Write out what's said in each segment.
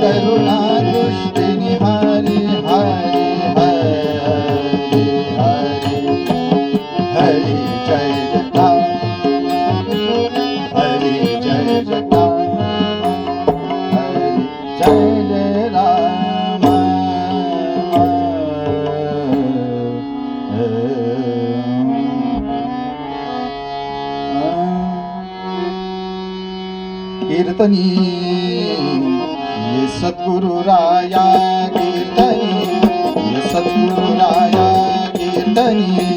करुणा दृष्टि निहारी हरि हरि हरि हरि जय जटा हरि जय जटा हरि जय राम कीर्तनी सद्गुरु राया कीर्तनी सद्गुरु राया कीर्तनी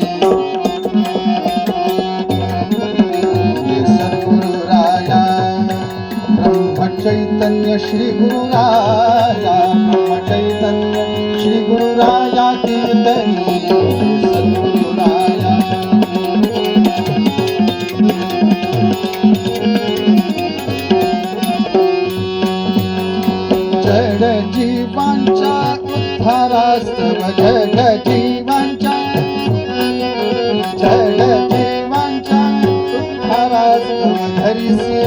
सद्गुरु राया ब्रह्म चैतन्य श्री गुरु राया ब्रह्म चैतन्य श्री गुरु राया कीर्तनी सद्गुरु राया जड जीवांच्या उद्धारास्तव जड जीवांच्या उद्धारास्तव धरिसी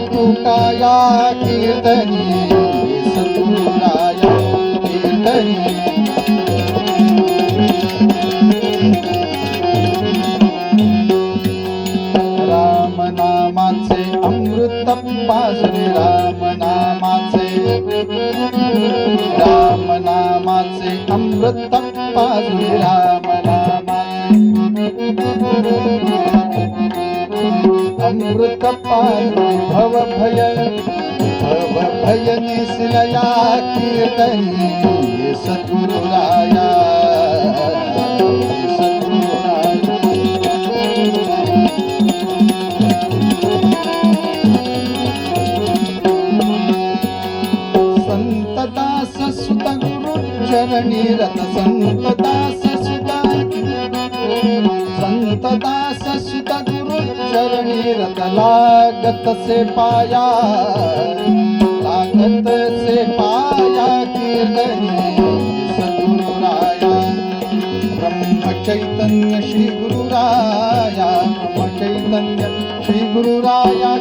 तू काया कीर्तनी सद्गुरु राया कीर्तनी राम नामाचे अमृत पाजून राम नामाचे अमृत पाजून राम अमृत पाजून भव भय निसलया कीर्तनी सद्गुरु राया चरणी रत संत दास सुत गुरु चरणी रत लागत से पाया कीर्तनी सद्गुरु राया ब्रह्म चैतन्य श्री गुरु राया ब्रह्म चैतन्य श्री गुरु राया